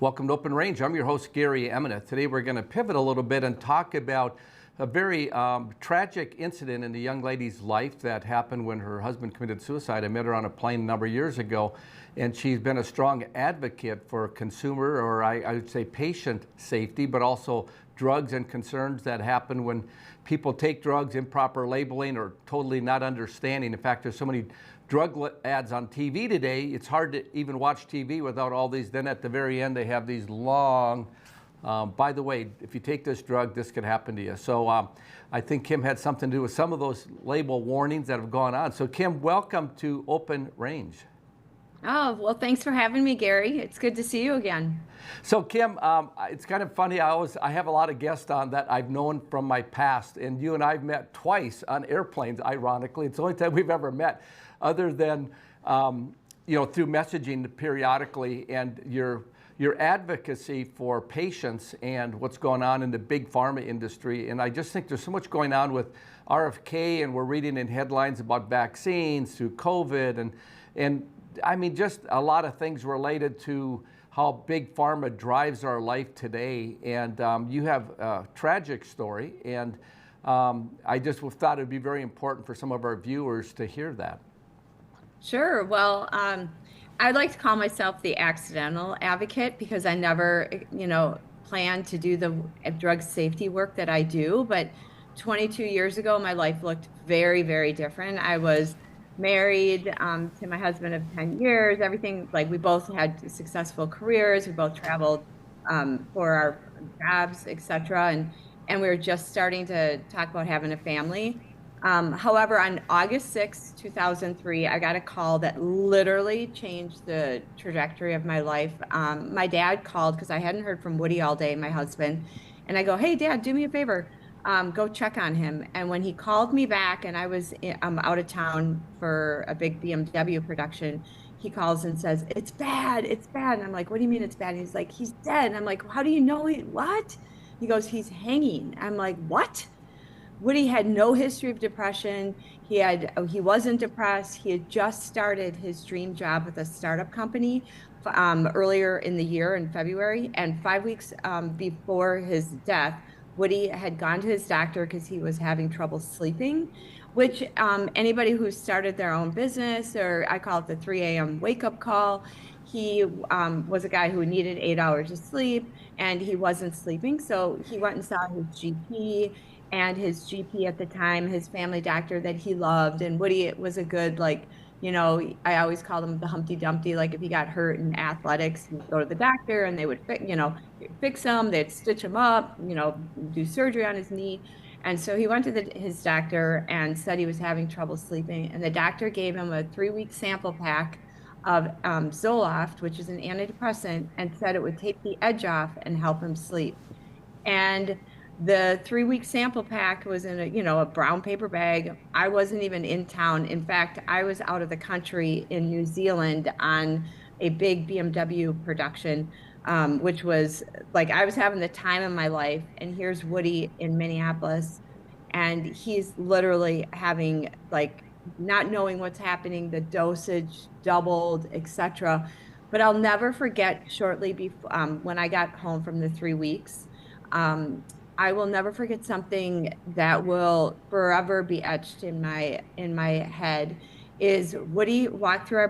Welcome to Open Range. I'm your host, Gary Emineth. Today we're going to pivot a little bit and talk about a very tragic incident in the young lady's life that happened when her husband committed suicide. I met her on a plane a number of years ago, and she's been a strong advocate for consumer, or I would say patient safety, but also drugs and concerns that happen when people take drugs, improper labeling, or totally not understanding. In fact, there's so many drug ads on TV today, it's hard to even watch TV without all these. Then at the very end, they have these long, by the way, if you take this drug, this could happen to you. So I think Kim had something to do with some of those label warnings that have gone on. So Kim, welcome to Open Range. Oh, well, thanks for having me, Gary. It's good to see you again. So Kim, it's kind of funny. I have a lot of guests on that I've known from my past, and you and I've met twice on airplanes, ironically. It's the only time we've ever met, other than through messaging periodically, and your advocacy for patients and what's going on in the big pharma industry. And I just think there's so much going on with RFK, and we're reading in headlines about vaccines through COVID, and I mean, just a lot of things related to how big pharma drives our life today. And you have a tragic story, and I just thought it'd be very important for some of our viewers to hear that. Sure. Well, I'd like to call myself the accidental advocate because I never, planned to do the drug safety work that I do. But 22 years ago, my life looked very, very different. I was married to my husband of 10 years, everything, like we both had successful careers. We both traveled for our jobs, etc. And we were just starting to talk about having a family. However, on August 6, 2003, I got a call that literally changed the trajectory of my life. My dad called because I hadn't heard from Woody all day, my husband. And I go, "Hey, Dad, do me a favor. Go check on him." And when he called me back and I was out of town for a big BMW production, he calls and says, "It's bad, it's bad." And I'm like, "What do you mean it's bad?" And he's like, "He's dead." And I'm like, "How do you know what?" He goes, "He's hanging." I'm like, "What?" Woody had no history of depression. He wasn't depressed. He had just started his dream job with a startup company earlier in the year in February. And 5 weeks before his death, Woody had gone to his doctor because he was having trouble sleeping, which anybody who started their own business, or I call it the 3 a.m. wake-up call, he was a guy who needed 8 hours of sleep, and he wasn't sleeping. So he went and saw his GP, and his GP at the time, his family doctor that he loved. And Woody was a good, I always called him the Humpty Dumpty. Like if he got hurt in athletics, he'd go to the doctor and they would fix him, they'd stitch him up, do surgery on his knee. And so he went to his doctor and said he was having trouble sleeping. And the doctor gave him a 3-week sample pack of Zoloft, which is an antidepressant, and said it would take the edge off and help him sleep. And the 3-week sample pack was in a brown paper bag. I wasn't even in town. In fact, I was out of the country in New Zealand on a big BMW production, which was like, I was having the time of my life. And here's Woody in Minneapolis, and he's literally having, not knowing what's happening, the dosage doubled, etc. But I'll never forget shortly before, when I got home from the 3 weeks, I will never forget something that will forever be etched in my head. Is Woody walked through our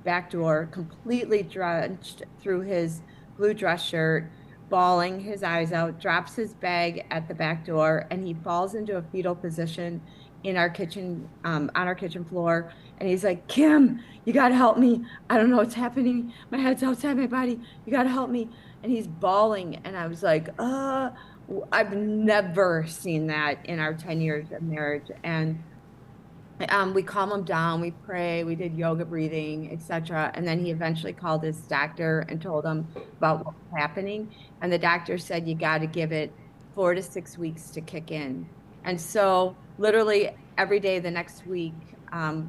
back door, completely drenched through his blue dress shirt, bawling his eyes out, drops his bag at the back door, and he falls into a fetal position in our kitchen, on our kitchen floor. And he's like, "Kim, you gotta help me. I don't know what's happening. My head's outside my body. You gotta help me." And he's bawling. And I was like, I've never seen that in our 10 years of marriage. And we calm him down, we pray, we did yoga breathing, etc. And then he eventually called his doctor and told him about what was happening. And the doctor said, "You got to give it 4 to 6 weeks to kick in." And so literally every day the next week,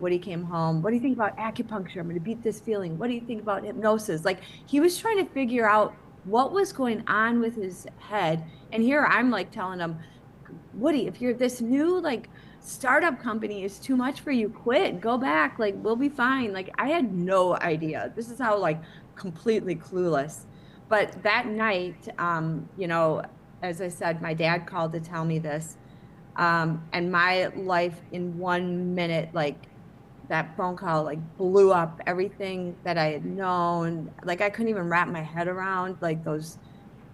Woody came home. "What do you think about acupuncture? I'm going to beat this feeling. What do you think about hypnosis?" Like, he was trying to figure out what was going on with his head. And here I'm like telling him, "Woody, if you're this new startup company is too much for you, quit, go back, we'll be fine." Like, I had no idea. This is how completely clueless. But that night, as I said, my dad called to tell me this. And my life in 1 minute, like that phone call, like blew up everything that I had known. Like I couldn't even wrap my head around like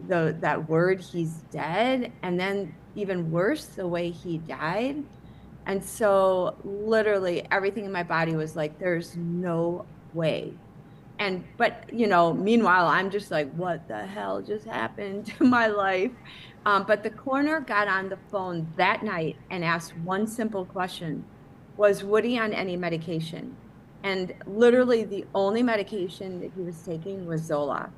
that word, he's dead. And then even worse, the way he died. And so literally everything in my body was like, there's no way. But meanwhile, I'm just like, what the hell just happened to my life? But the coroner got on the phone that night and asked one simple question: was Woody on any medication? And literally the only medication that he was taking was Zoloft.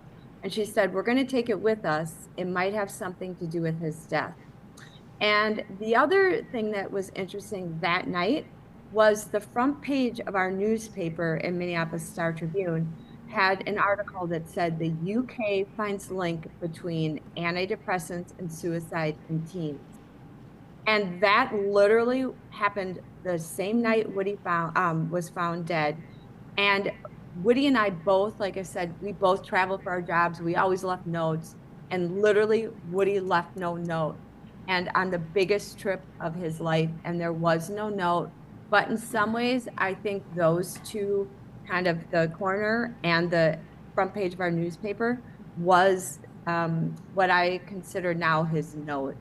And she said, we're going to take it with us. It might have something to do with his death. And the other thing that was interesting that night was the front page of our newspaper in Minneapolis Star Tribune had an article that said the UK finds link between antidepressants and suicide in teens. And that literally happened the same night Woody was found dead. And Woody and I both, like I said, we both traveled for our jobs. We always left notes. And literally, Woody left no note. And on the biggest trip of his life, and there was no note. But in some ways, I think those two, kind of the coroner and the front page of our newspaper, was what I consider now his note,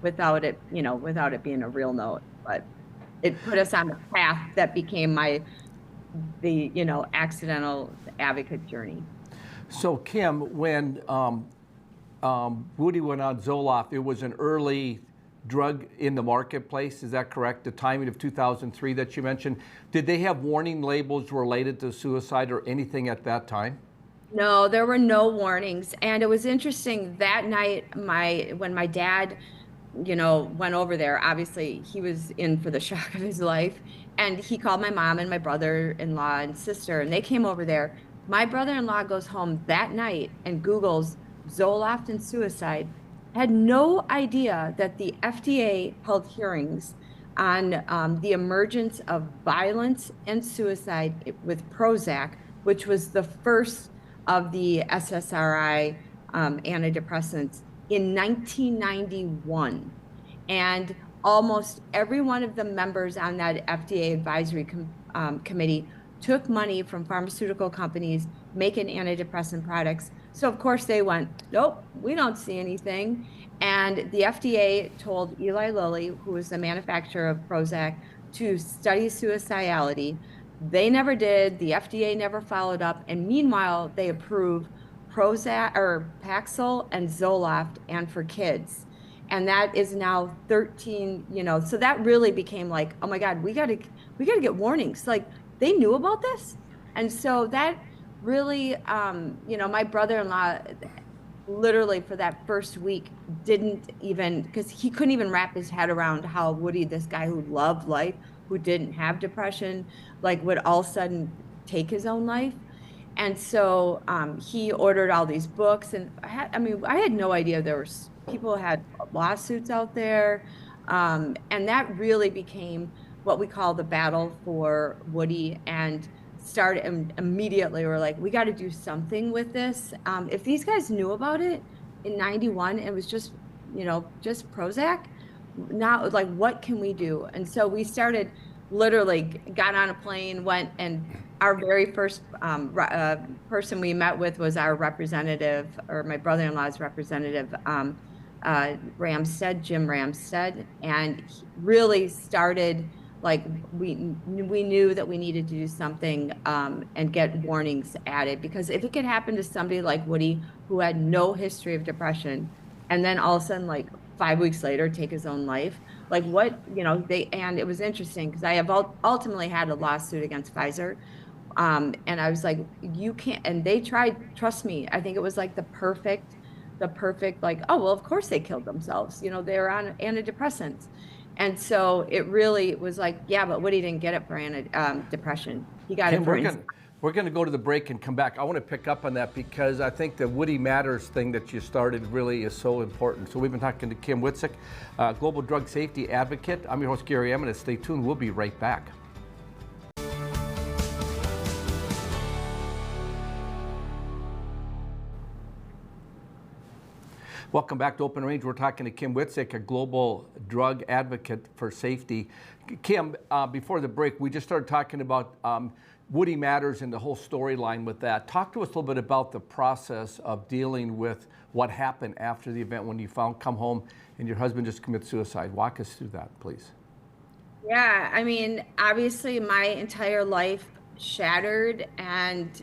without it being a real note. But it put us on the path that became the accidental advocate journey. So Kim, when Woody went on Zoloft, it was an early drug in the marketplace, is that correct? The timing of 2003 that you mentioned. Did they have warning labels related to suicide or anything at that time? No, there were no warnings. And it was interesting that night, when my dad, went over there, obviously he was in for the shock of his life. And he called my mom and my brother-in-law and sister, and they came over there. My brother-in-law goes home that night and Googles Zoloft and suicide. Had no idea that the FDA held hearings on the emergence of violence and suicide with Prozac, which was the first of the SSRI antidepressants in 1991. And almost every one of the members on that FDA Advisory Committee took money from pharmaceutical companies making antidepressant products. So of course they went, nope, we don't see anything. And the FDA told Eli Lilly, who was the manufacturer of Prozac, to study suicidality. They never did. The FDA never followed up. And meanwhile, they approved Prozac or Paxil and Zoloft, and for kids. And that is now 13, so that really became like, oh my God, we gotta get warnings. Like, they knew about this. And so that really, my brother-in-law literally for that first week didn't even, because he couldn't even wrap his head around how Woody, this guy who loved life, who didn't have depression, like would all of a sudden take his own life. And so he ordered all these books, and I had no idea there was people had lawsuits out there. And that really became what we call the battle for Woody, and started immediately. We're like, we got to do something with this. If these guys knew about it in 91, it was just Prozac. Now, like, what can we do? And so we started, literally got on a plane, went, and our very first person we met with was our representative, or my brother-in-law's representative, Ramstead, Jim Ramstead, and he really started, like, we knew that we needed to do something and get warnings added, because if it could happen to somebody like Woody, who had no history of depression, and then all of a sudden, like 5 weeks later, take his own life, like what, and it was interesting because I have ultimately had a lawsuit against Pfizer. And I was like, you can't, and they tried, trust me, I think it was like the perfect, like, oh, well, of course they killed themselves. They're on antidepressants. And so it really was like, yeah, but Woody didn't get it for depression. He got it for We're going to go to the break and come back. I want to pick up on that because I think the Woody Matters thing that you started really is so important. So we've been talking to Kim Witczak, Global Drug Safety Advocate. I'm your host, Gary Emineth. Stay tuned. We'll be right back. Welcome back to Open Range. We're talking to Kim Witczak, a global drug advocate for safety. Kim, before the break, we just started talking about Woody Matters and the whole storyline with that. Talk to us a little bit about the process of dealing with what happened after the event when you come home and your husband just commits suicide. Walk us through that, please. Yeah, I mean, obviously my entire life shattered and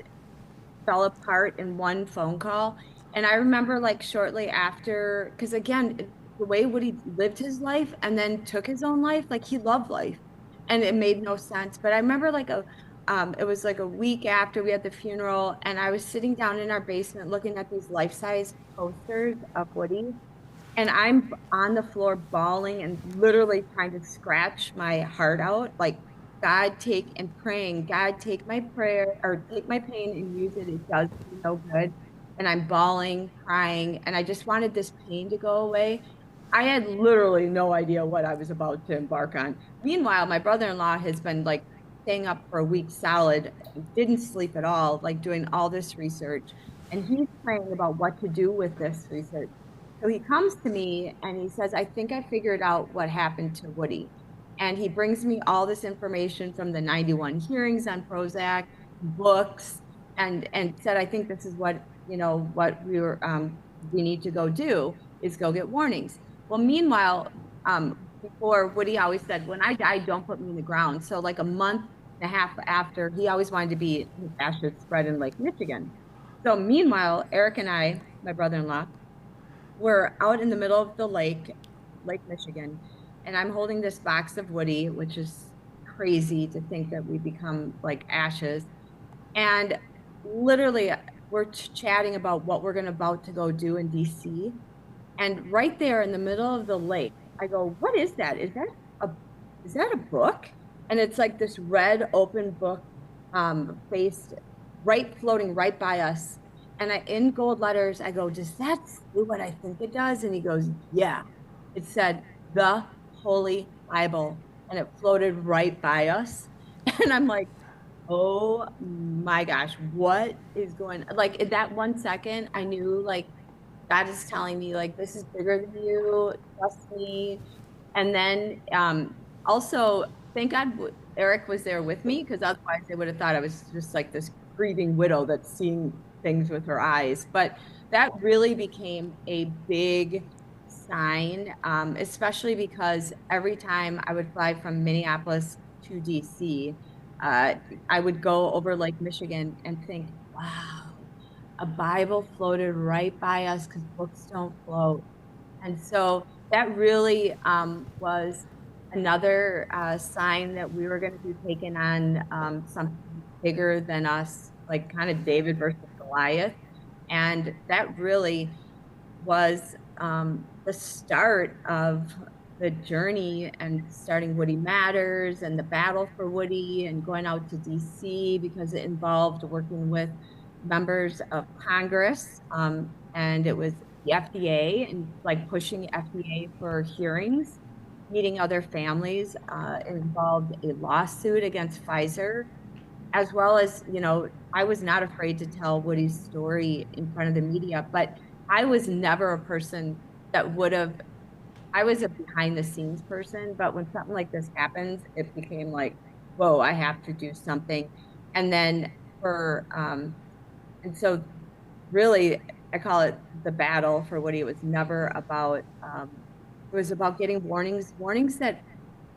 fell apart in one phone call. And I remember like shortly after, because again, the way Woody lived his life and then took his own life, like he loved life and it made no sense. But I remember like it was like a week after we had the funeral and I was sitting down in our basement looking at these life-size posters of Woody. And I'm on the floor bawling and literally trying to scratch my heart out, like God take and praying, God take my prayer or take my pain and use it. It does me no good. And I'm bawling, crying, and I just wanted this pain to go away. I had literally no idea what I was about to embark on. Meanwhile, my brother-in-law has been like staying up for a week solid, didn't sleep at all, like doing all this research. And he's praying about what to do with this research. So he comes to me and he says, I think I figured out what happened to Woody. And he brings me all this information from the 91 hearings on Prozac, books, and said, I think this is what, what we need to go do is go get warnings. Well, meanwhile, before Woody always said, when I die, don't put me in the ground. So like a month and a half after, he always wanted to be his ashes spread in Lake Michigan. So meanwhile, Eric and I, my brother-in-law, we're out in the middle of the Lake Michigan, and I'm holding this box of Woody, which is crazy to think that we become like ashes. And literally we're chatting about what we're about to go do in DC. And right there in the middle of the lake, I go, what is that? Is that a book? And it's like this red open book floating right by us. And in gold letters, I go, does that say what I think it does? And he goes, yeah. It said, the Holy Bible. And it floated right by us. And I'm like, oh my gosh, what is going on? Like in that 1 second, I knew like God is telling me like, this is bigger than you, trust me. And then also, thank God Eric was there with me because otherwise they would have thought I was just like this grieving widow that's seeing things with her eyes. But that really became a big sign, especially because every time I would fly from Minneapolis to DC, I would go over Lake Michigan and think, wow, a Bible floated right by us because books don't float. And so that really was another sign that we were going to be taking on something bigger than us, like kind of David versus Goliath. And that really was the start of the journey and starting Woody Matters and the battle for Woody and going out to DC because it involved working with members of Congress and it was the FDA and like pushing FDA for hearings, meeting other families. It involved a lawsuit against Pfizer, as well as, I was not afraid to tell Woody's story in front of the media, but I was never a person that I was a behind the scenes person, but when something like this happens, it became like, whoa, I have to do something. And then and so really, I call it the battle for Woody. It was never about, it was about getting warnings that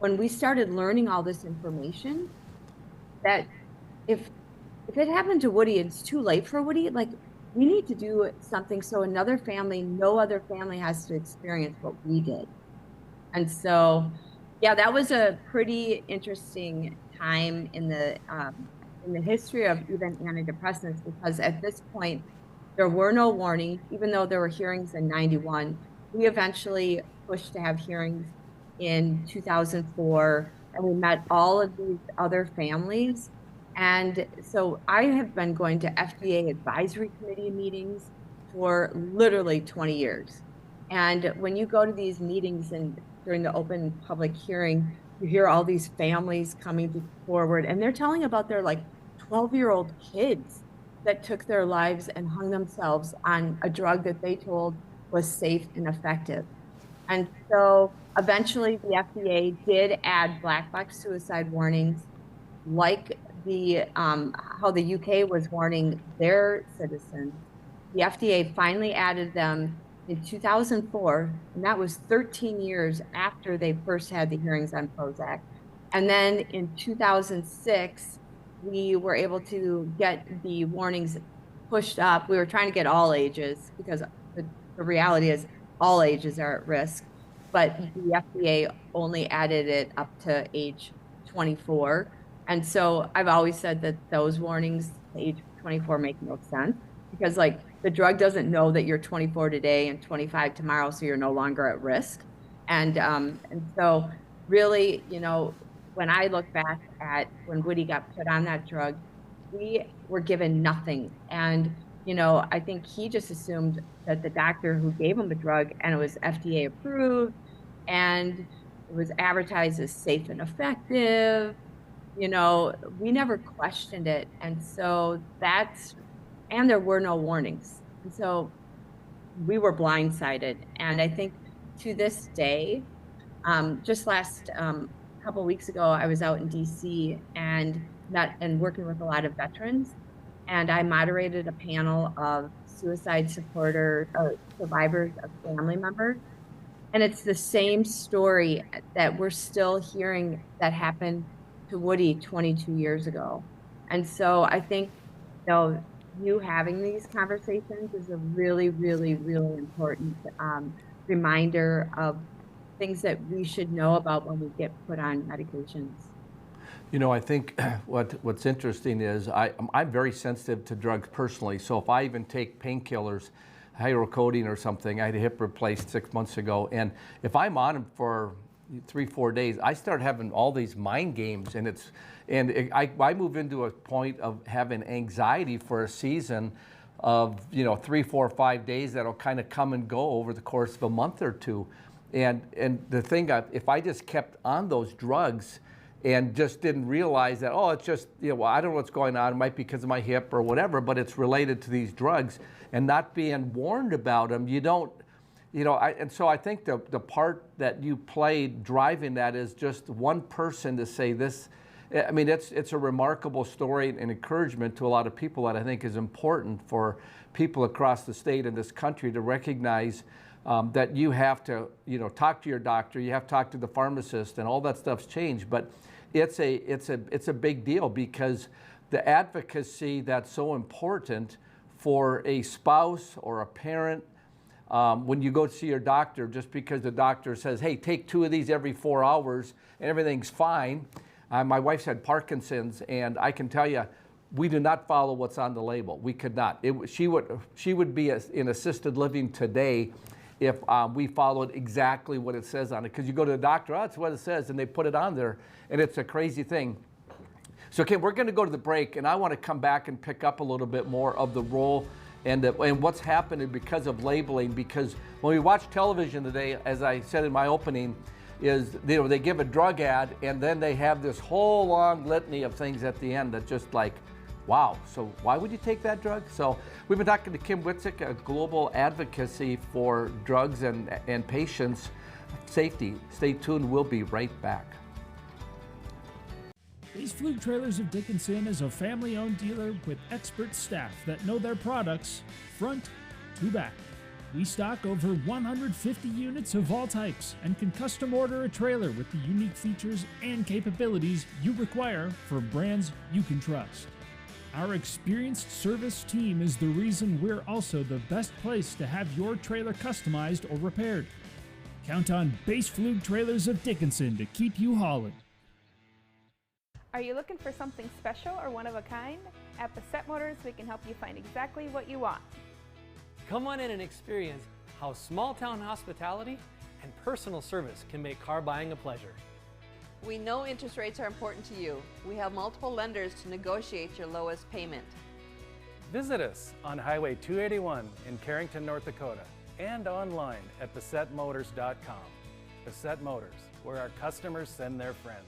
when we started learning all this information, that if it happened to Woody, it's too late for Woody, like we need to do something so no other family has to experience what we did. And so, yeah, that was a pretty interesting time in the history of even antidepressants, because at this point, there were no warnings, even though there were hearings in 91. We eventually pushed to have hearings in 2004, and we met all of these other families. And so I have been going to FDA Advisory Committee meetings for literally 20 years. And when you go to these meetings and during the open public hearing, you hear all these families coming forward and they're telling about their like 12-year-old kids that took their lives and hung themselves on a drug that they told was safe and effective. And so eventually the FDA did add black box suicide warnings, like how the UK was warning their citizens. The FDA finally added them in 2004, and that was 13 years after they first had the hearings on Prozac. And then in 2006, we were able to get the warnings pushed up. We were trying to get all ages because the reality is all ages are at risk, but the FDA only added it up to age 24. And so I've always said that those warnings, age 24, make no sense because like the drug doesn't know that you're 24 today and 25 tomorrow, so you're no longer at risk. And so really, you know, when I look back at when Woody got put on that drug, we were given nothing. And, you know, I think he just assumed that the doctor who gave him the drug and it was FDA approved and it was advertised as safe and effective. You know, we never questioned it. And so and there were no warnings. And so we were blindsided. And I think to this day, just last couple of weeks ago, I was out in DC and working with a lot of veterans. And I moderated a panel of suicide survivors of family members. And it's the same story that we're still hearing that happened to Woody 22 years ago. And so I think, you know, you having these conversations is a really, really, really important reminder of things that we should know about when we get put on medications. You know, I think what's interesting is I'm very sensitive to drugs personally. So if I even take painkillers, hydrocodone or something, I had a hip replaced 6 months ago, and if I'm on them for 3-4 days, I start having all these mind games, and I move into a point of having anxiety for a season of 3, 4, 5 days that'll kind of come and go over the course of a month or two, and the thing, if I just kept on those drugs and just didn't realize that, oh, it's just, well, I don't know what's going on, it might be because of my hip or whatever, but it's related to these drugs, and not being warned about them, you don't. And so I think the part that you played driving that is just one person to say this. I mean, it's a remarkable story and encouragement to a lot of people that I think is important for people across the state and this country to recognize that you have to, talk to your doctor, you have to talk to the pharmacist, and all that stuff's changed. But it's a big deal because the advocacy that's so important for a spouse or a parent. When you go to see your doctor, just because the doctor says, hey, take 2 of these every 4 hours and everything's fine. My wife's had Parkinson's, and I can tell you, we do not follow what's on the label. We could not. She would be in assisted living today if we followed exactly what it says on it. Because you go to the doctor, oh, that's what it says, and they put it on there, and it's a crazy thing. So, okay, we're going to go to the break, and I want to come back and pick up a little bit more of the role and what's happening because of labeling. Because when we watch television today, as I said in my opening, is they give a drug ad and then they have this whole long litany of things at the end that just like, wow, so why would you take that drug? So we've been talking to Kim Witczak, a global advocacy for drugs and patients' safety. Stay tuned, we'll be right back. Base Flug Trailers of Dickinson is a family-owned dealer with expert staff that know their products front to back. We stock over 150 units of all types and can custom order a trailer with the unique features and capabilities you require for brands you can trust. Our experienced service team is the reason we're also the best place to have your trailer customized or repaired. Count on Base Flug Trailers of Dickinson to keep you hauling. Are you looking for something special or one of a kind? At Bassett Motors, we can help you find exactly what you want. Come on in and experience how small-town hospitality and personal service can make car buying a pleasure. We know interest rates are important to you. We have multiple lenders to negotiate your lowest payment. Visit us on Highway 281 in Carrington, North Dakota, and online at BassettMotors.com. Bassett Motors, where our customers send their friends.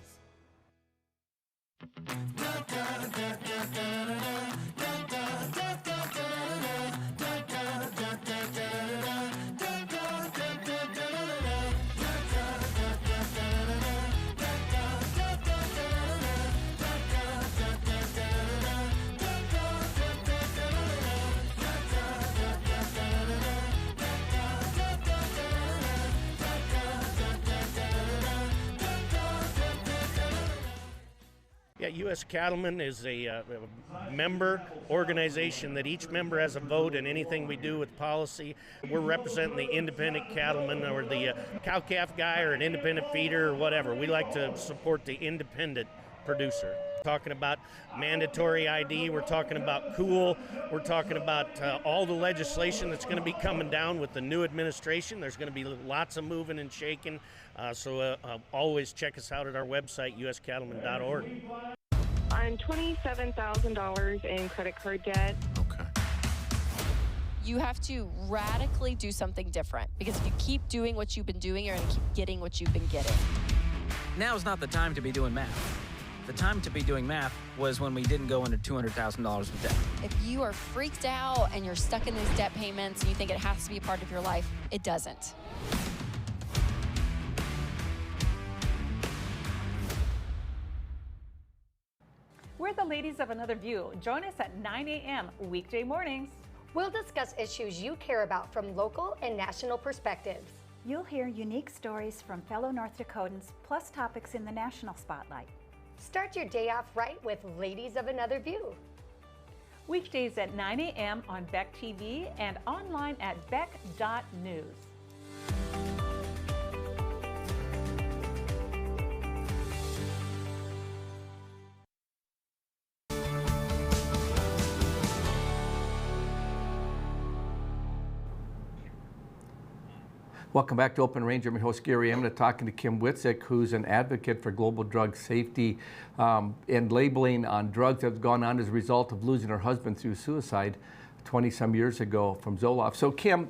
Yeah, U.S. Cattlemen is a member organization that each member has a vote in anything we do with policy. We're representing the independent cattleman or the cow-calf guy or an independent feeder or whatever. We like to support the independent producer. We're talking about mandatory ID, we're talking about cool, we're talking about all the legislation that's going to be coming down with the new administration. There's going to be lots of moving and shaking, so always check us out at our website, uscattleman.org. I'm $27,000 in credit card debt. Okay. You have to radically do something different, because if you keep doing what you've been doing, you're going to keep getting what you've been getting. Now's not the time to be doing math. The time to be doing math was when we didn't go into $200,000 of debt. If you are freaked out and you're stuck in these debt payments and you think it has to be a part of your life, it doesn't. We're the Ladies of Another View. Join us at 9 a.m. weekday mornings. We'll discuss issues you care about from local and national perspectives. You'll hear unique stories from fellow North Dakotans, plus topics in the national spotlight. Start your day off right with Ladies of Another View. Weekdays at 9 a.m. on Beck TV and online at beck.news. Welcome back to Open Range. I'm your host, Gary Emineth, talking to Kim Witczak, who's an advocate for global drug safety and labeling on drugs that have gone on as a result of losing her husband through suicide 20-some years ago from Zoloft. So, Kim,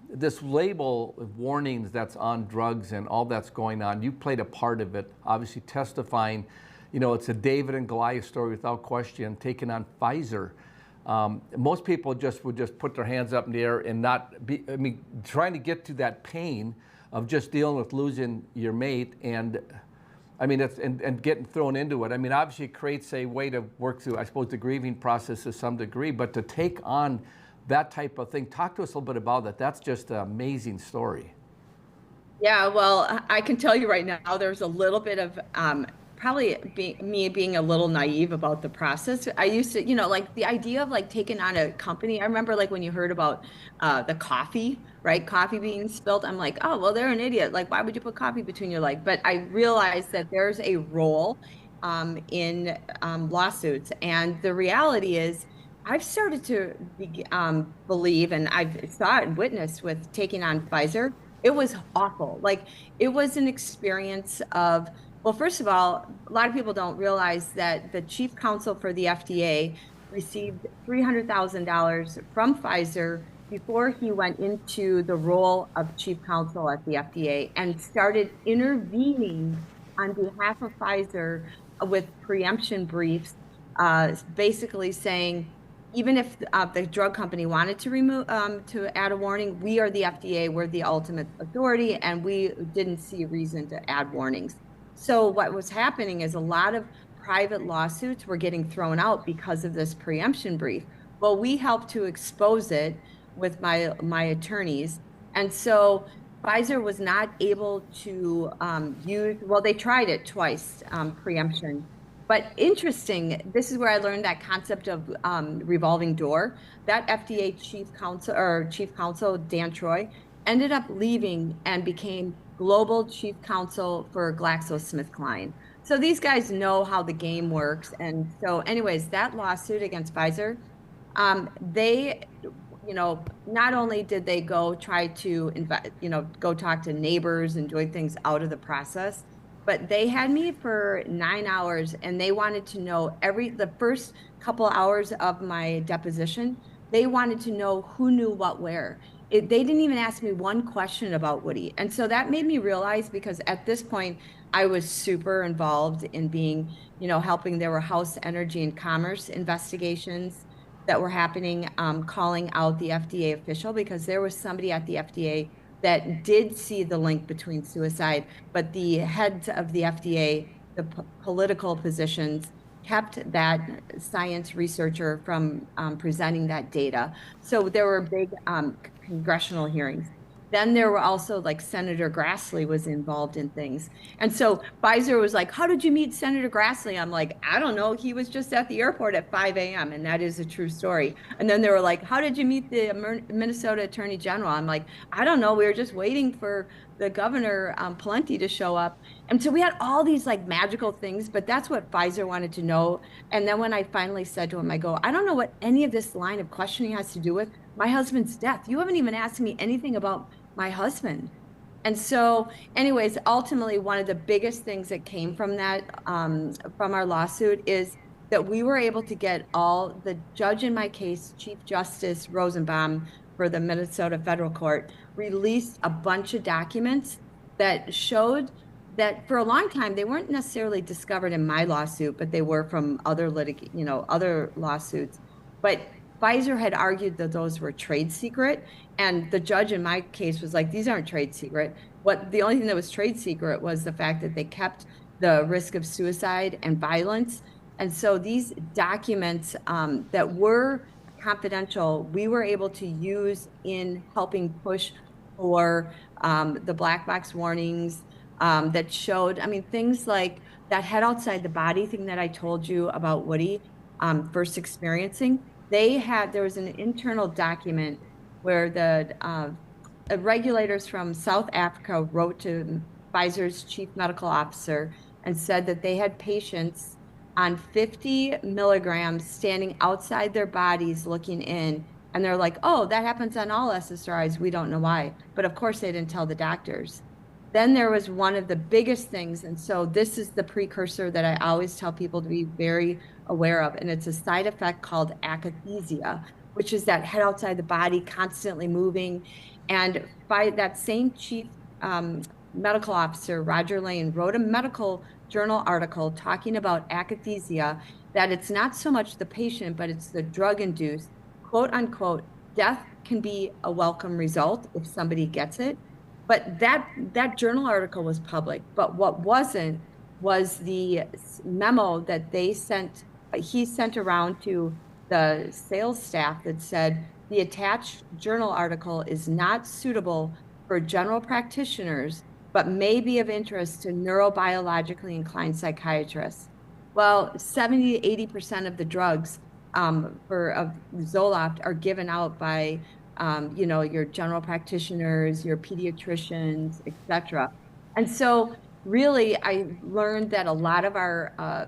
this label of warnings that's on drugs and all that's going on, you played a part of it, obviously testifying. You know, it's a David and Goliath story without question, taking on Pfizer. Most people would just put their hands up in the air and not be, I mean, trying to get to that pain of just dealing with losing your mate and, I mean, and getting thrown into it. I mean, obviously it creates a way to work through, I suppose, the grieving process to some degree, but to take on that type of thing, talk to us a little bit about that. That's just an amazing story. Yeah, well, I can tell you right now, there's a little bit of probably me being a little naive about the process. I used to, you know, like the idea of like taking on a company. I remember like when you heard about the coffee, right? Coffee being spilled. I'm like, oh, well, they're an idiot. Like, why would you put coffee between your legs? But I realized that there's a role in lawsuits. And the reality is I've started to believe, and I've saw it and witnessed with taking on Pfizer. It was awful. Like, it was an experience of, well, first of all, a lot of people don't realize that the chief counsel for the FDA received $300,000 from Pfizer before he went into the role of chief counsel at the FDA and started intervening on behalf of Pfizer with preemption briefs, basically saying, even if the drug company wanted to remove, to add a warning, we are the FDA, we're the ultimate authority, and we didn't see a reason to add warnings. So what was happening is a lot of private lawsuits were getting thrown out because of this preemption brief. Well, we helped to expose it with my attorneys. And so Pfizer was not able to use, well, they tried it twice, preemption. But interesting, this is where I learned that concept of revolving door. That FDA chief counsel, Dan Troy, ended up leaving and became global chief counsel for GlaxoSmithKline. So these guys know how the game works. And so anyways, that lawsuit against Pfizer, they, you know, not only did they go try to, go talk to neighbors and doing things out of the process, but they had me for 9 hours and they wanted to know the first couple hours of my deposition, they wanted to know who knew what where. They didn't even ask me one question about Woody. And so that made me realize, because at this point, I was super involved in being, helping. There were House Energy and Commerce investigations that were happening, calling out the FDA official, because there was somebody at the FDA that did see the link between suicide, but the heads of the FDA, the political positions, kept that science researcher from presenting that data. So there were big congressional hearings. then there were also like Senator Grassley was involved in things. And so Pfizer was like, how did you meet Senator Grassley? I'm like, I don't know. He was just at the airport at 5 a.m. And that is a true story. And then they were like, how did you meet the Minnesota Attorney General? I'm like, I don't know. We were just waiting for the governor, Pawlenty, to show up. And so we had all these like magical things, but that's what Pfizer wanted to know. And then when I finally said to him, I go, I don't know what any of this line of questioning has to do with my husband's death. You haven't even asked me anything about my husband. And so anyways, ultimately, one of the biggest things that came from that, from our lawsuit, is that we were able to get the judge in my case, Chief Justice Rosenbaum for the Minnesota Federal Court, released a bunch of documents that showed that for a long time, they weren't necessarily discovered in my lawsuit, but they were from other other lawsuits. But Pfizer had argued that those were trade secret, and the judge in my case was like, these aren't trade secret. The only thing that was trade secret was the fact that they kept the risk of suicide and violence. And so these documents that were confidential, we were able to use in helping push for the black box warnings that showed, I mean, things like that head outside the body thing that I told you about Woody first experiencing. There was an internal document where the regulators from South Africa wrote to Pfizer's chief medical officer and said that they had patients on 50 milligrams standing outside their bodies looking in. And they're like, oh, that happens on all SSRIs. We don't know why. But of course, they didn't tell the doctors. Then there was one of the biggest things. And so this is the precursor that I always tell people to be very aware of. And it's a side effect called akathisia, which is that head outside the body, constantly moving. And by that same chief medical officer, Roger Lane, wrote a medical journal article talking about akathisia, that it's not so much the patient, but it's the drug-induced, quote unquote, death can be a welcome result if somebody gets it. But that journal article was public. But what wasn't was the memo that he sent around to the sales staff that said the attached journal article is not suitable for general practitioners, but may be of interest to neurobiologically inclined psychiatrists. Well, 70 to 80% of the drugs of Zoloft are given out by your general practitioners, your pediatricians, etc. And so really, I learned that a lot of our,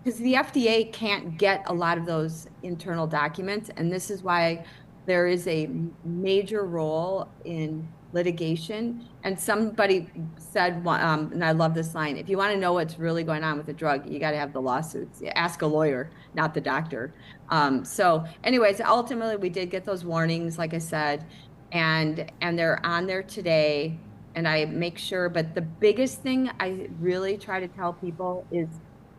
because the FDA can't get a lot of those internal documents, and this is why there is a major role in litigation. And somebody said, and I love this line, if you want to know what's really going on with the drug, you got to have the lawsuits. Ask a lawyer, not the doctor. So anyways, ultimately we did get those warnings, like I said, and they're on there today, and I make sure, but the biggest thing I really try to tell people is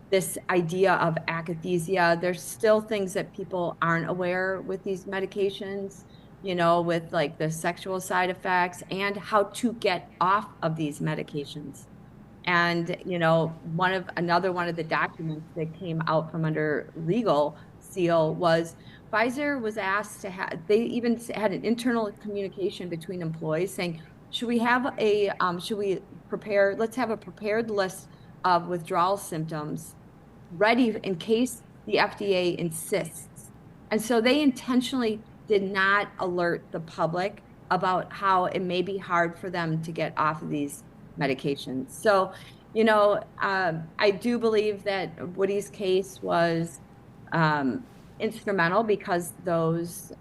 this idea of akathisia. There's still things that people aren't aware with these medications, with like the sexual side effects and how to get off of these medications. And, another one of the documents that came out from under legal seal was Pfizer was asked to have, they even had an internal communication between employees saying, should we have let's have a prepared list of withdrawal symptoms ready in case the FDA insists. And so they intentionally did not alert the public about how it may be hard for them to get off of these medications. So, I do believe that Woody's case was instrumental because those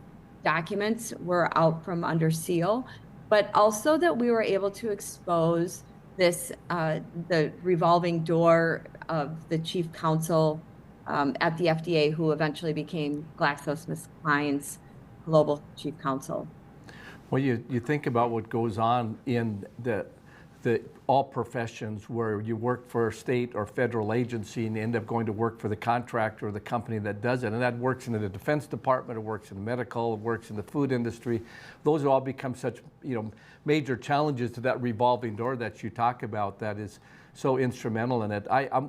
documents were out from under seal, but also that we were able to expose this, the revolving door of the chief counsel at the FDA, who eventually became GlaxoSmithKline's global chief counsel. Well, you think about what goes on in the all professions where you work for a state or federal agency and you end up going to work for the contractor or the company that does it. And that works in the Defense Department, it works in medical, it works in the food industry. Those all become such major challenges to that revolving door that you talk about that is so instrumental in it.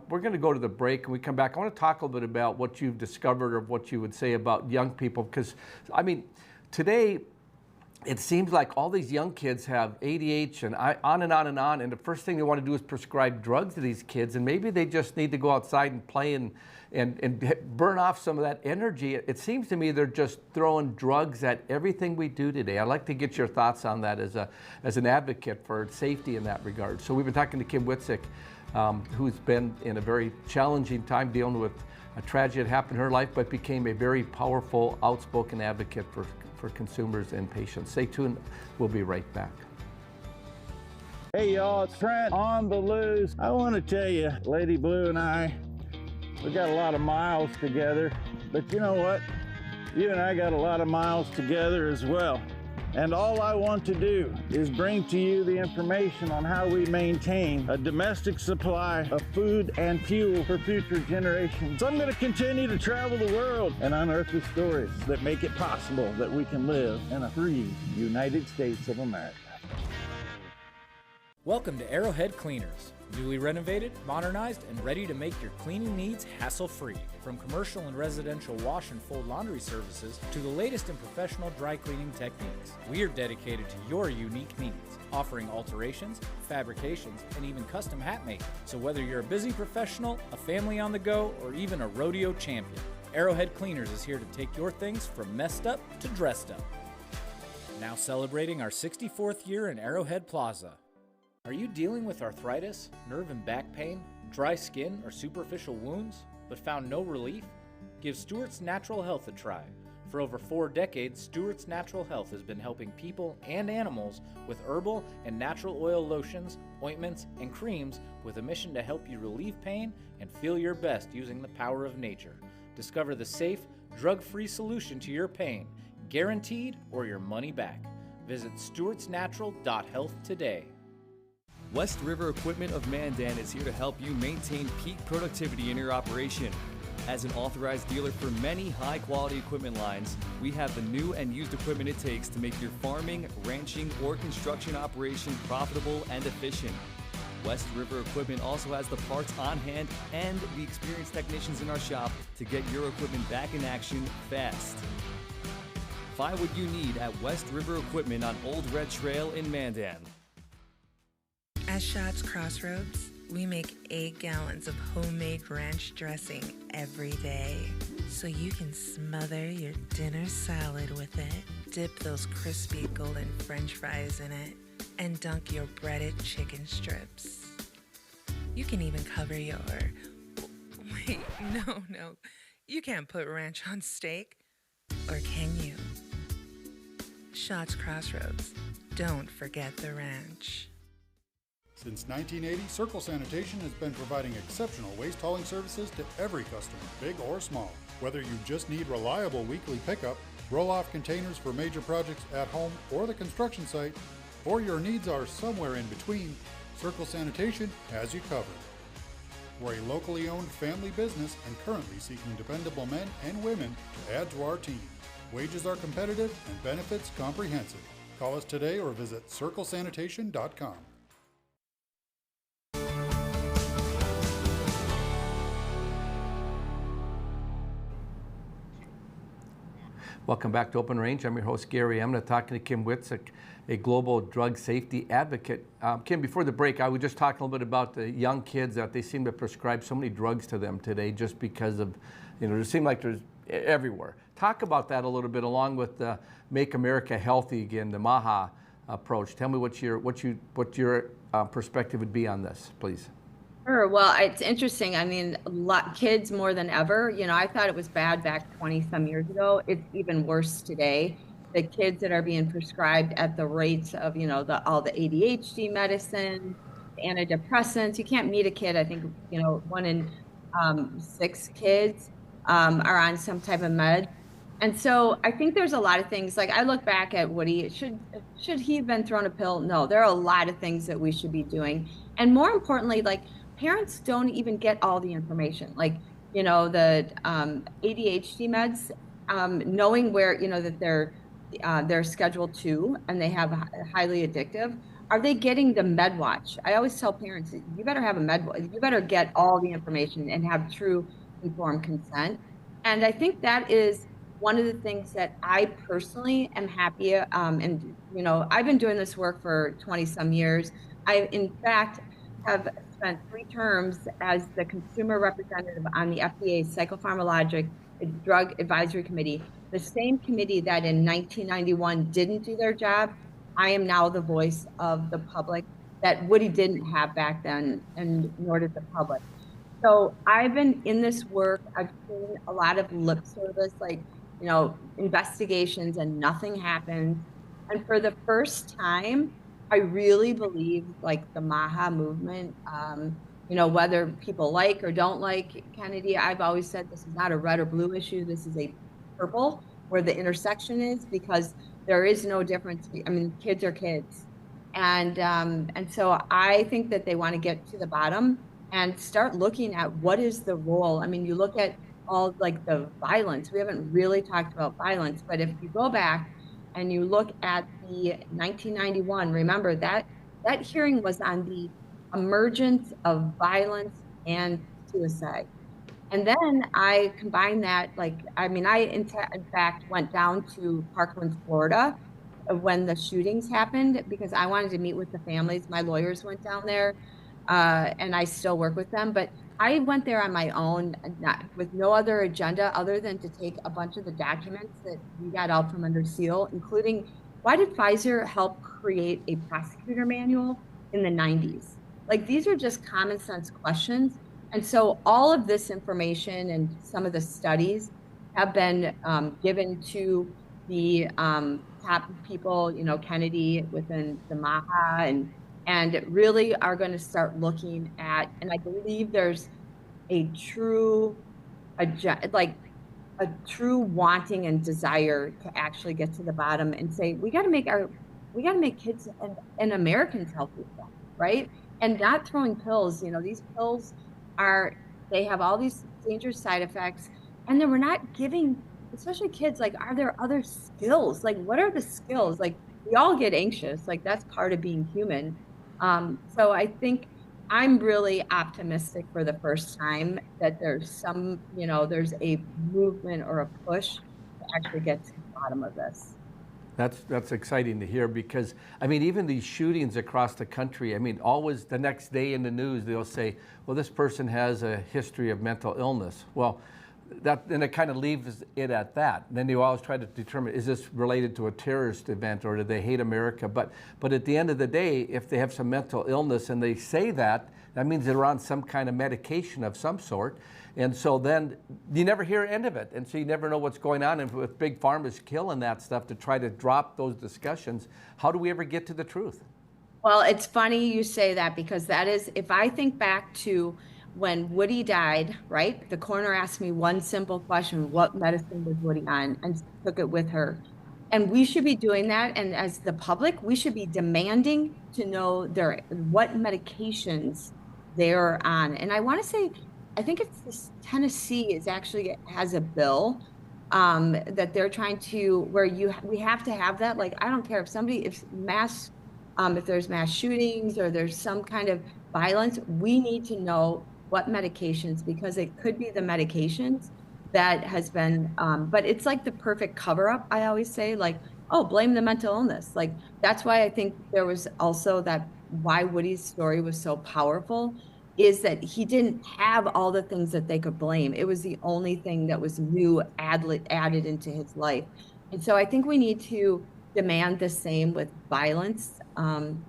We're going to go to the break. When we come back, I want to talk a little bit about what you've discovered or what you would say about young people, because, today it seems like all these young kids have ADHD and on and on and on, and the first thing they want to do is prescribe drugs to these kids, and maybe they just need to go outside and play and burn off some of that energy. It seems to me they're just throwing drugs at everything we do today. I'd like to get your thoughts on that as an advocate for safety in that regard. So we've been talking to Kim Witczak, who's been in a very challenging time dealing with a tragedy that happened in her life, but became a very powerful, outspoken advocate for consumers and patients. Stay tuned. We'll be right back. Hey y'all, it's Trent on the loose. I want to tell you, Lady Blue and I, we got a lot of miles together, but you know what? You and I got a lot of miles together as well. And all I want to do is bring to you the information on how we maintain a domestic supply of food and fuel for future generations. So I'm going to continue to travel the world and unearth the stories that make it possible that we can live in a free United States of America. Welcome to Arrowhead Cleaners. Newly renovated, modernized, and ready to make your cleaning needs hassle-free. From commercial and residential wash and fold laundry services to the latest in professional dry cleaning techniques, we are dedicated to your unique needs, offering alterations, fabrications, and even custom hat making. So whether you're a busy professional, a family on the go, or even a rodeo champion, Arrowhead Cleaners is here to take your things from messed up to dressed up. Now celebrating our 64th year in Arrowhead Plaza. Are you dealing with arthritis, nerve and back pain, dry skin, or superficial wounds, but found no relief? Give Stewart's Natural Health a try. For over 4 decades, Stewart's Natural Health has been helping people and animals with herbal and natural oil lotions, ointments, and creams with a mission to help you relieve pain and feel your best using the power of nature. Discover the safe, drug-free solution to your pain, guaranteed or your money back. Visit stewartsnatural.health today. West River Equipment of Mandan is here to help you maintain peak productivity in your operation. As an authorized dealer for many high-quality equipment lines, we have the new and used equipment it takes to make your farming, ranching, or construction operation profitable and efficient. West River Equipment also has the parts on hand and the experienced technicians in our shop to get your equipment back in action fast. Find what you need at West River Equipment on Old Red Trail in Mandan. At Schatz Crossroads, we make 8 gallons of homemade ranch dressing every day, so you can smother your dinner salad with it, dip those crispy golden French fries in it, and dunk your breaded chicken strips. You can even cover your... Wait, no. You can't put ranch on steak. Or can you? Schatz Crossroads. Don't forget the ranch. Since 1980, Circle Sanitation has been providing exceptional waste hauling services to every customer, big or small. Whether you just need reliable weekly pickup, roll-off containers for major projects at home or the construction site, or your needs are somewhere in between, Circle Sanitation has you covered. We're a locally owned family business and currently seeking dependable men and women to add to our team. Wages are competitive and benefits comprehensive. Call us today or visit circlesanitation.com. Welcome back to Open Range. I'm your host, Gary Emineth, talking to Kim Witczak, a global drug safety advocate. Kim, before the break, I was just talking a little bit about the young kids that they seem to prescribe so many drugs to them today just because of, it seems like there's everywhere. Talk about that a little bit, along with the Make America Healthy Again, the MAHA approach. Tell me what your perspective would be on this, please. Sure. Well, it's interesting. I mean, kids more than ever. I thought it was bad back 20 some years ago. It's even worse today. The kids that are being prescribed at the rates of, all the ADHD medicine, the antidepressants. You can't meet a kid. I think, 1 in 6 kids are on some type of med. And so I think there's a lot of things. Like, I look back at Woody. Should he have been thrown a pill? No, there are a lot of things that we should be doing. And more importantly, parents don't even get all the information. The ADHD meds, knowing where, that they're Schedule 2 and they have highly addictive. Are they getting the med watch? I always tell parents, you better have a med watch. You better get all the information and have true informed consent. And I think that is one of the things that I personally am happy, and I've been doing this work for 20 some years. I, in fact, have spent 3 terms as the consumer representative on the FDA Psychopharmacologic Drug Advisory Committee, the same committee that in 1991 didn't do their job. I am now the voice of the public that Woody didn't have back then, and nor did the public. So I've been in this work. I've seen a lot of lip service, like, investigations, and nothing happens. And for the first time, I really believe, like, the MAHA movement, whether people like or don't like Kennedy, I've always said this is not a red or blue issue. This is a purple, where the intersection is, because there is no difference. I mean, kids are kids. And so I think that they want to get to the bottom and start looking at what is the role. I mean, you look at all, like, the violence. We haven't really talked about violence, but if you go back and you look at the 1991, remember that hearing was on the emergence of violence and suicide. And then I combined that, I in fact went down to Parkland, Florida, when the shootings happened, because I wanted to meet with the families. My lawyers went down there, and I still work with them. But I went there on my own, with no other agenda other than to take a bunch of the documents that we got out from under seal, including, why did Pfizer help create a prosecutor manual in the 90s? Like, these are just common sense questions. And so all of this information and some of the studies have been given to the top people, Kennedy within the MAHA, and really are going to start looking at, and I believe there's a true wanting and desire to actually get to the bottom and say, we got to make kids and Americans healthy, right? And not throwing pills. These pills they have all these dangerous side effects, and then we're not giving, especially kids, like, are there other skills? Like, what are the skills? Like, we all get anxious, like, that's part of being human. So I think I'm really optimistic for the first time that there's there's a movement or a push to actually get to the bottom of this. That's exciting to hear, because, even these shootings across the country, always the next day in the news, they'll say, well, this person has a history of mental illness. Well, then it kind of leaves it at that. Then you always try to determine, is this related to a terrorist event, or do they hate America? But at the end of the day, if they have some mental illness and they say that means they're on some kind of medication of some sort. And so then you never hear the end of it. And so you never know what's going on. And with big pharma's killing that stuff to try to drop those discussions, how do we ever get to the truth? Well, it's funny you say that, because that is, if I think back to when Woody died, right? The coroner asked me one simple question: what medicine was Woody on? And took it with her. And we should be doing that. And as the public, we should be demanding to know what medications they're on. And I want to say, I think it's this, Tennessee has a bill that they're trying to, where we have to have that. Like, I don't care if there's mass shootings or there's some kind of violence, we need to know what medications, because it could be the medications that has been, but it's like the perfect cover up. I always say, like, oh, blame the mental illness. Like, that's why I think there was also why Woody's story was so powerful, is that he didn't have all the things that they could blame. It was the only thing that was new added into his life. And so I think we need to demand the same with violence. And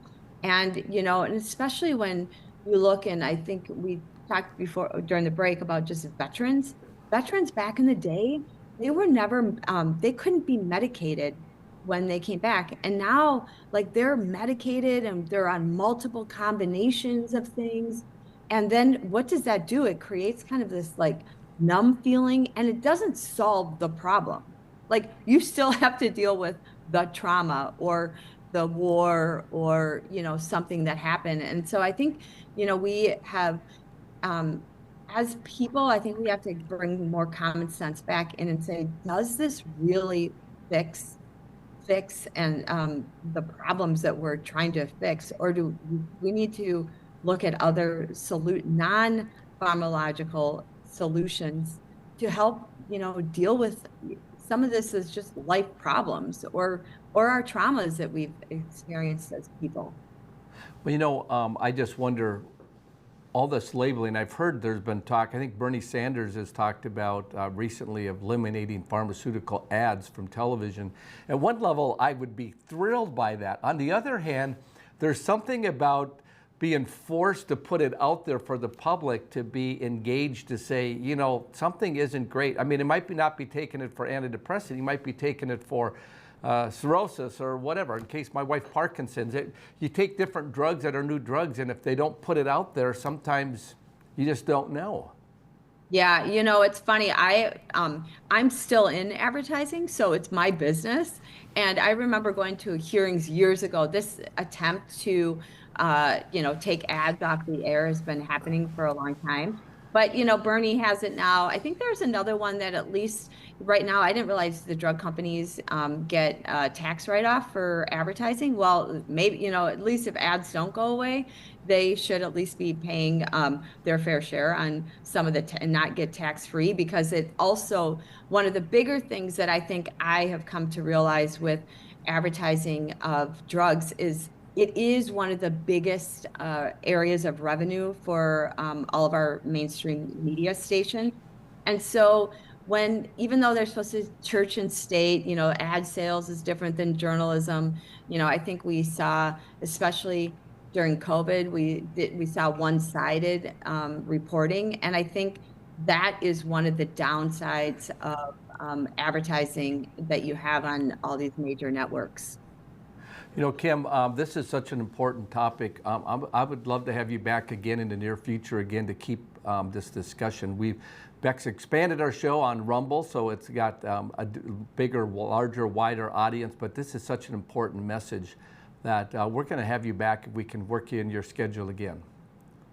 especially when you look, and I think we talked before during the break about just veterans back in the day, they were never, they couldn't be medicated when they came back. And now, like, they're medicated and they're on multiple combinations of things. And then what does that do? It creates kind of this, like, numb feeling, and it doesn't solve the problem. Like, you still have to deal with the trauma or the war or, something that happened. And so I think, we have, as people, I think we have to bring more common sense back in and say, does this really fix and the problems that we're trying to fix? Or do we need to look at other non-pharmacological solutions to help, deal with some of this is just life problems or our traumas that we've experienced as people. Well, I just wonder, all this labeling, I've heard there's been talk, I think Bernie Sanders has talked about recently of eliminating pharmaceutical ads from television. At one level, I would be thrilled by that. On the other hand, there's something about being forced to put it out there for the public to be engaged, to say, something isn't great. I mean, it might not be taking it for antidepressant, you might be taking it for cirrhosis or whatever. In case my wife Parkinson's, you take different drugs that are new drugs, and if they don't put it out there, sometimes you just don't know. Yeah, it's funny. I'm still in advertising, so it's my business. And I remember going to hearings years ago. This attempt to, take ads off the air has been happening for a long time. But, Bernie has it now. I think there's another one that at least right now, I didn't realize the drug companies get tax write-off for advertising. Well, maybe, at least if ads don't go away, they should at least be paying their fair share on some of the, and not get tax-free, because it also, one of the bigger things that I think I have come to realize with advertising of drugs is it is one of the biggest areas of revenue for all of our mainstream media stations. And so even though they're supposed to church and state, ad sales is different than journalism. I think we saw, especially during COVID, we saw one-sided reporting. And I think that is one of the downsides of advertising that you have on all these major networks. Kim, this is such an important topic. I would love to have you back again in the near future again to keep this discussion. Beck's expanded our show on Rumble, so it's got a bigger, larger, wider audience, but this is such an important message that we're going to have you back if we can work you in your schedule again.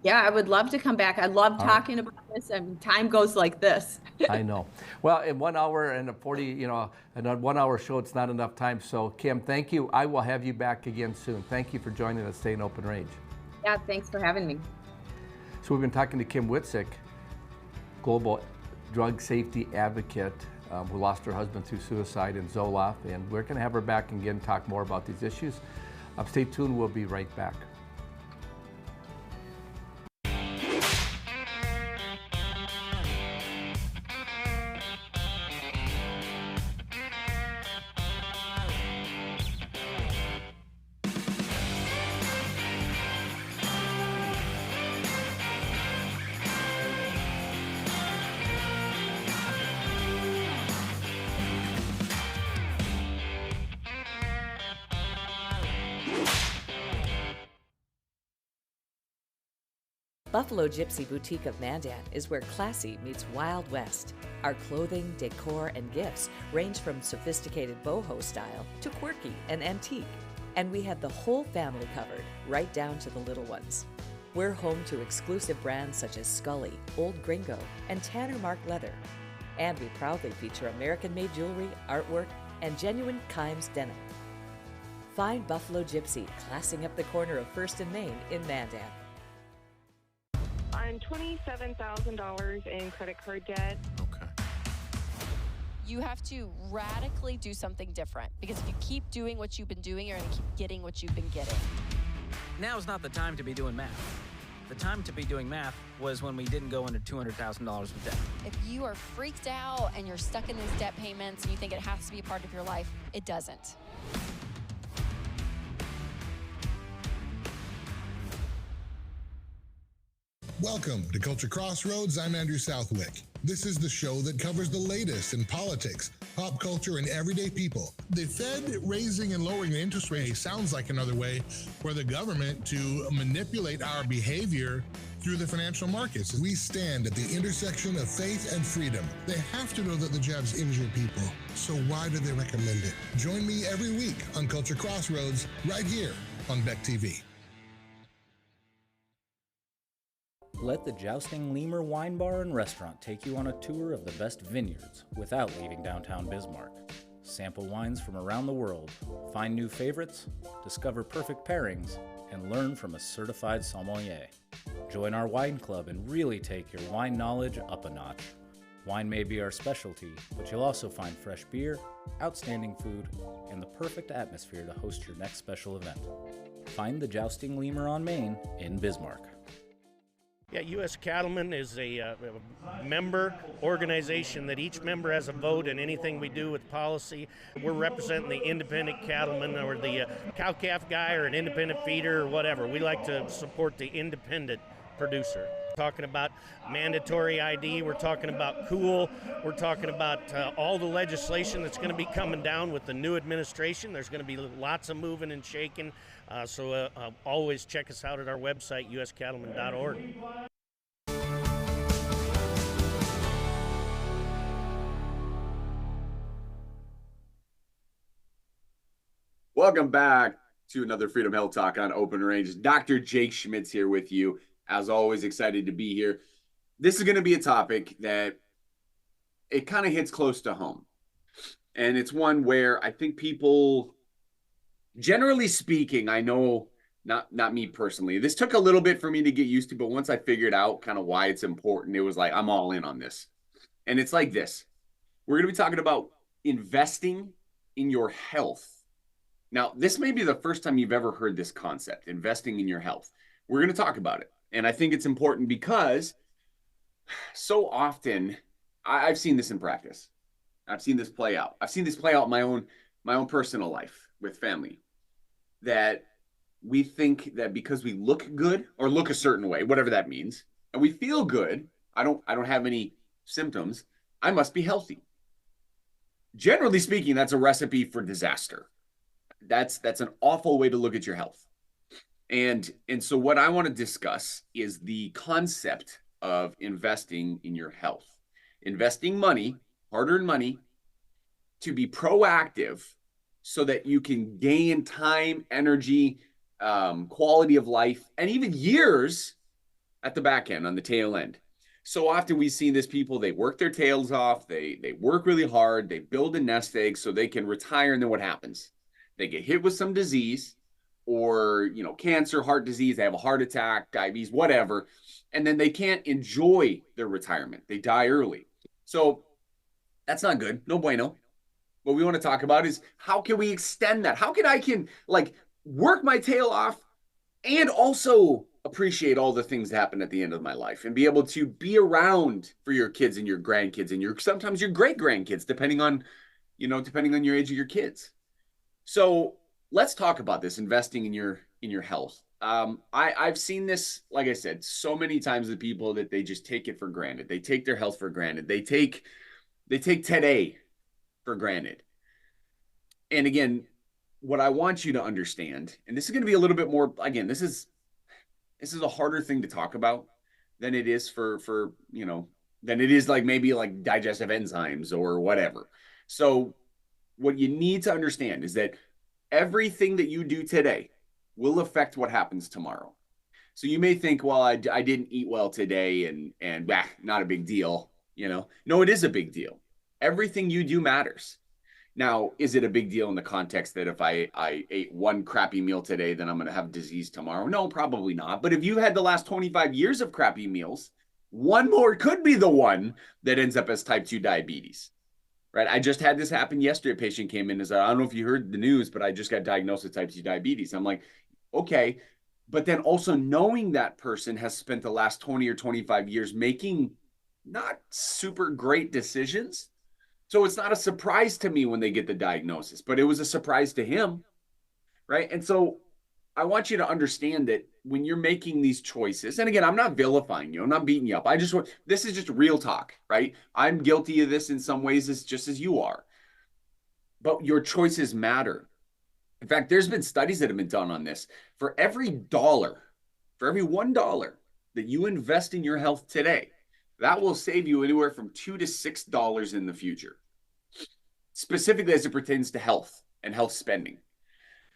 Yeah, I would love to come back. I love talking about this, and time goes like this. I know. Well, in 1 hour and in a 1 hour show, it's not enough time. So, Kim, thank you. I will have you back again soon. Thank you for joining us, Stay in Open Range. Yeah, thanks for having me. So we've been talking to Kim Witczak, global drug safety advocate who lost her husband through suicide in Zoloft, and we're going to have her back again, talk more about these issues. Stay tuned. We'll be right back. Buffalo Gypsy Boutique of Mandan is where classy meets Wild West. Our clothing, decor, and gifts range from sophisticated boho style to quirky and antique. And we have the whole family covered, right down to the little ones. We're home to exclusive brands such as Scully, Old Gringo, and Tanner Mark Leather. And we proudly feature American-made jewelry, artwork, and genuine Kimes denim. Find Buffalo Gypsy classing up the corner of 1st and Main in Mandan. I'm $27,000 in credit card debt. Okay. You have to radically do something different, because if you keep doing what you've been doing, you're going to keep getting what you've been getting. Now's not the time to be doing math. The time to be doing math was when we didn't go into $200,000 of debt. If you are freaked out and you're stuck in these debt payments and you think it has to be a part of your life, it doesn't. Welcome to Culture Crossroads. I'm Andrew Southwick. This is the show that covers the latest in politics, pop culture, and everyday people. The Fed raising and lowering the interest rate sounds like another way for the government to manipulate our behavior through the financial markets. We stand at the intersection of faith and freedom. They have to know that the jabs injure people, so why do they recommend it? Join me every week on Culture Crossroads right here on Beck TV. Let the Jousting Lemur Wine Bar and Restaurant take you on a tour of the best vineyards without leaving downtown Bismarck. Sample wines from around the world, find new favorites, discover perfect pairings, and learn from a certified sommelier. Join our wine club and really take your wine knowledge up a notch. Wine may be our specialty, but you'll also find fresh beer, outstanding food, and the perfect atmosphere to host your next special event. Find the Jousting Lemur on Main in Bismarck. Yeah, U.S. Cattlemen is a member organization that each member has a vote in anything we do with policy. We're representing the independent cattleman or the cow-calf guy or an independent feeder or whatever. We like to support the independent producer. Talking about mandatory ID, we're talking about cool, we're talking about all the legislation that's going to be coming down with the new administration. There's going to be lots of moving and shaking, so always check us out at our website, uscattleman.org. Welcome back to another Freedom Health Talk on Open Range. Dr. Jake Schmitz here with you. As always, excited to be here. This is going to be a topic that it kind of hits close to home. And it's one where I think people, generally speaking, I know, not me personally, this took a little bit for me to get used to, but once I figured out kind of why it's important, it was like, I'm all in on this. And it's like this. We're going to be talking about investing in your health. Now, this may be the first time you've ever heard this concept, investing in your health. We're going to talk about it. And I think it's important because so often I've seen this in practice. I've seen this play out. I've seen this play out in my own personal life with family, that we think that because we look good or look a certain way, whatever that means, and we feel good, I don't have any symptoms, I must be healthy. Generally speaking, that's a recipe for disaster. That's an awful way to look at your health. And so what I want to discuss is the concept of investing in your health. Investing money, hard-earned money, to be proactive so that you can gain time, energy, quality of life, and even years at the back end, on the tail end. So often we see this people, they work their tails off, they work really hard, they build a nest egg so they can retire, and then what happens? They get hit with some disease, or, cancer, heart disease, they have a heart attack, diabetes, whatever, and then they can't enjoy their retirement. They die early. So that's not good. No bueno. What we want to talk about is how can we extend that? How can I work my tail off and also appreciate all the things that happen at the end of my life and be able to be around for your kids and your grandkids and sometimes your great grandkids, depending on your age of your kids. So let's talk about this, investing in your health. I've seen this, like I said, so many times with people that they just take it for granted. They take their health for granted. They take today for granted. And again, what I want you to understand, and this is going to be a little bit more, again, this is a harder thing to talk about than it is than it is maybe digestive enzymes or whatever. So what you need to understand is that everything that you do today will affect what happens tomorrow. So you may think, well, I didn't eat well today and not a big deal. No, it is a big deal. Everything you do matters. Now, is it a big deal in the context that if I ate one crappy meal today, then I'm going to have disease tomorrow? No, probably not. But if you had the last 25 years of crappy meals, one more could be the one that ends up as type 2 diabetes. Right? I just had this happen yesterday. A patient came in and said, I don't know if you heard the news, but I just got diagnosed with type 2 diabetes. I'm like, okay. But then also knowing that person has spent the last 20 or 25 years making not super great decisions. So it's not a surprise to me when they get the diagnosis, but it was a surprise to him. Right? And so I want you to understand that when you're making these choices, and again, I'm not vilifying you, I'm not beating you up. This is just real talk, right? I'm guilty of this in some ways, just as you are. But your choices matter. In fact, there's been studies that have been done on this. For every $1 that you invest in your health today, that will save you anywhere from $2 to $6 in the future, specifically as it pertains to health and health spending.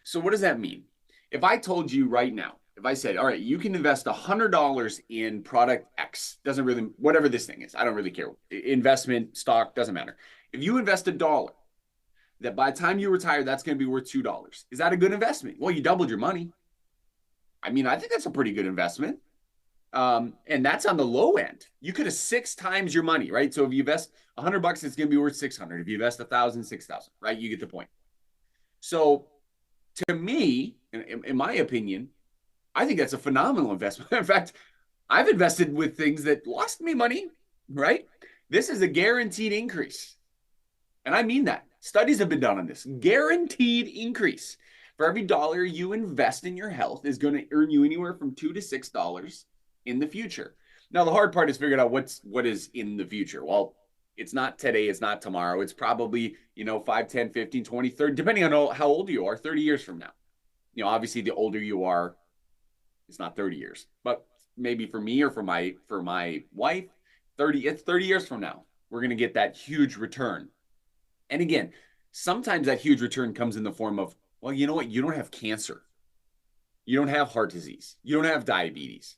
So what does that mean? If I told you right now, if I said, all right, you can invest $100 in product X, whatever this thing is, I don't really care. Investment, stock, doesn't matter. If you invest $1, that by the time you retire, that's going to be worth $2. Is that a good investment? Well, you doubled your money. I mean, I think that's a pretty good investment. And that's on the low end. You could have 6 times your money, right? So if you invest $100, it's going to be worth 600. If you invest 1,000, 6,000, right? You get the point. So to me, in my opinion, I think that's a phenomenal investment. In fact, I've invested with things that lost me money, right? This is a guaranteed increase. And I mean that. Studies have been done on this. Guaranteed increase. For every dollar you invest in your health is going to earn you anywhere from $2 to $6 in the future. Now, the hard part is figuring out what is in the future. Well, it's not today, it's not tomorrow. It's probably, 5, 10, 15, 20, 30, depending on how old you are, 30 years from now. Obviously the older you are, it's not 30 years, but maybe for me or for my wife, it's 30 years from now. We're going to get that huge return. And again, sometimes that huge return comes in the form of, well, you know what? You don't have cancer. You don't have heart disease. You don't have diabetes.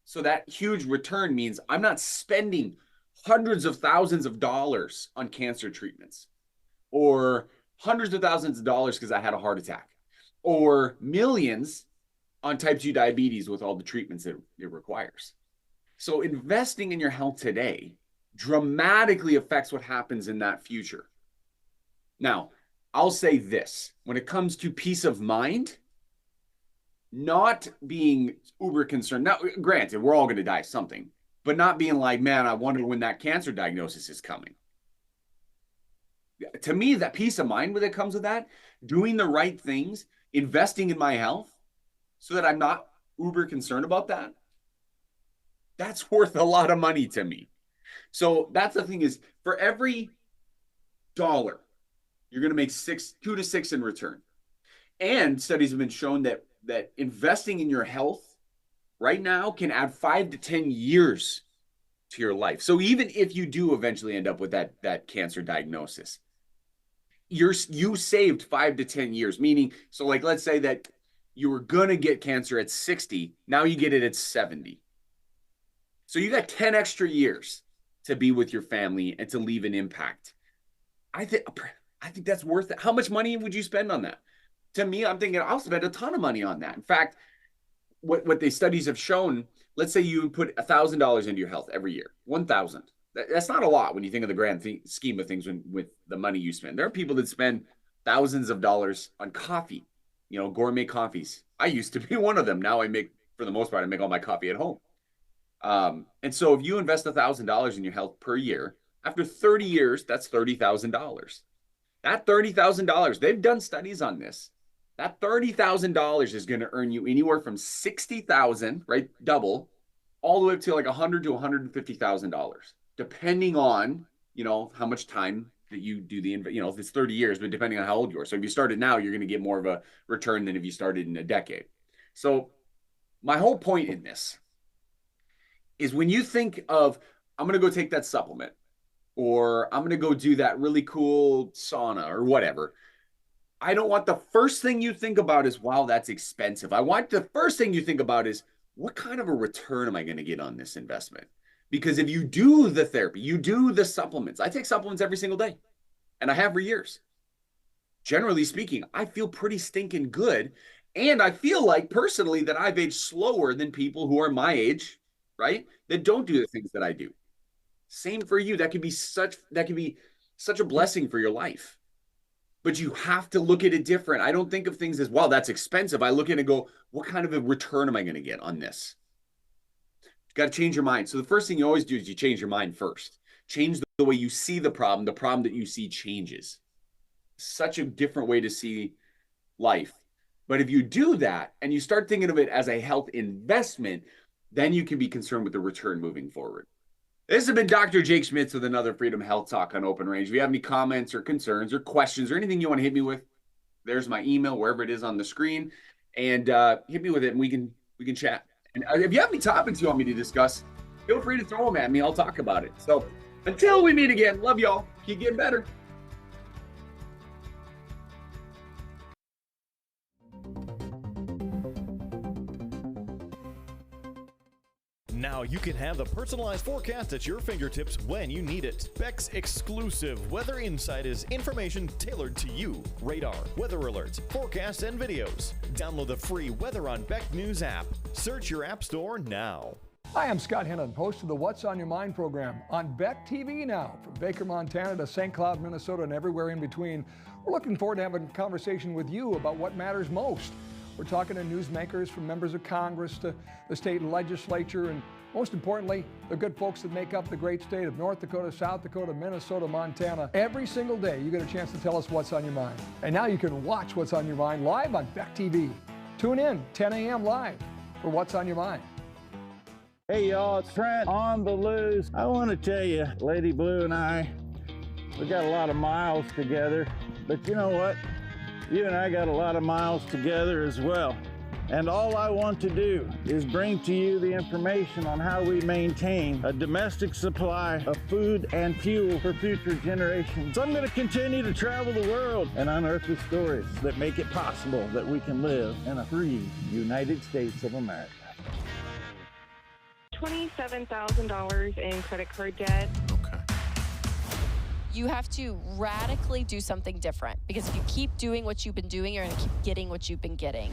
So that huge return means I'm not spending hundreds of thousands of dollars on cancer treatments, or hundreds of thousands of dollars because I had a heart attack, or millions on type 2 diabetes with all the treatments that it requires. So investing in your health today dramatically affects what happens in that future. Now, I'll say this, when it comes to peace of mind, not being uber concerned. Now, granted, we're all going to die of something, but not being like, man, I wonder when that cancer diagnosis is coming. To me, that peace of mind that comes with that, doing the right things, investing in my health so that I'm not uber concerned about that, that's worth a lot of money to me. So that's the thing is, for every dollar, you're going to make 2 to 6 in return. And studies have been shown that investing in your health right now can add 5 to 10 years to your life. So even if you do eventually end up with that cancer diagnosis, you saved 5 to 10 years, meaning, so like, let's say that you were going to get cancer at 60, now you get it at 70. So you got 10 extra years to be with your family and to leave an impact. I think that's worth it. How much money would you spend on that? To me, I'm thinking I'll spend a ton of money on that. In fact, what the studies have shown, let's say you put $1,000 into your health every year, 1,000. That's not a lot when you think of the grand scheme of things with the money you spend. There are people that spend thousands of dollars on coffee, gourmet coffees. I used to be one of them. Now for the most part, I make all my coffee at home. And so if you invest $1,000 in your health per year, after 30 years, that's $30,000. That $30,000, they've done studies on this. That $30,000 is going to earn you anywhere from $60,000, right? Double, all the way up to like $100,000 to $150,000, depending on, how much time that you do if it's 30 years, but depending on how old you are. So if you started now, you're going to get more of a return than if you started in a decade. So my whole point in this is when you think of, I'm going to go take that supplement, or I'm going to go do that really cool sauna or whatever, I don't want the first thing you think about is, wow, that's expensive. I want the first thing you think about is, what kind of a return am I going to get on this investment? Because if you do the therapy, you do the supplements. I take supplements every single day, and I have for years. Generally speaking, I feel pretty stinking good. And I feel like personally that I've aged slower than people who are my age, right? That don't do the things that I do. Same for you. That could be such a blessing for your life. But you have to look at it different. I don't think of things as, wow, that's expensive. I look at it and go, what kind of a return am I going to get on this? You got to change your mind. So the first thing you always do is you change your mind first. Change the way you see the problem that you see changes. Such a different way to see life. But if you do that and you start thinking of it as a health investment, then you can be concerned with the return moving forward. This has been Dr. Jake Schmitz with another Freedom Health Talk on Open Range. If you have any comments or concerns or questions or anything you want to hit me with, there's my email, wherever it is on the screen, and hit me with it and we can chat. And if you have any topics you want me to discuss, feel free to throw them at me. I'll talk about it. So until we meet again, love y'all. Keep getting better. Now you can have the personalized forecast at your fingertips when you need it. Beck's exclusive Weather Insight is information tailored to you. Radar, weather alerts, forecasts, and videos. Download the free Weather on Beck News app. Search your app store now. Hi, I'm Scott Hennon, host of the What's on Your Mind program on Beck TV now. From Baker, Montana to St. Cloud, Minnesota, and everywhere in between. We're looking forward to having a conversation with you about what matters most. We're talking to newsmakers from members of Congress to the state legislature and most importantly, the good folks that make up the great state of North Dakota, South Dakota, Minnesota, Montana. Every single day you get a chance to tell us what's on your mind. And now you can watch What's on Your Mind live on Beck TV. Tune in 10 a.m. live for What's on Your Mind. Hey y'all, it's Trent on the loose. I want to tell you, Lady Blue and I, we got a lot of miles together, but you know what? You and I got a lot of miles together as well. And all I want to do is bring to you the information on how we maintain a domestic supply of food and fuel for future generations. So I'm going to continue to travel the world and unearth the stories that make it possible that we can live in a free United States of America. $27,000 in credit card debt. You have to radically do something different because if you keep doing what you've been doing, you're going to keep getting what you've been getting.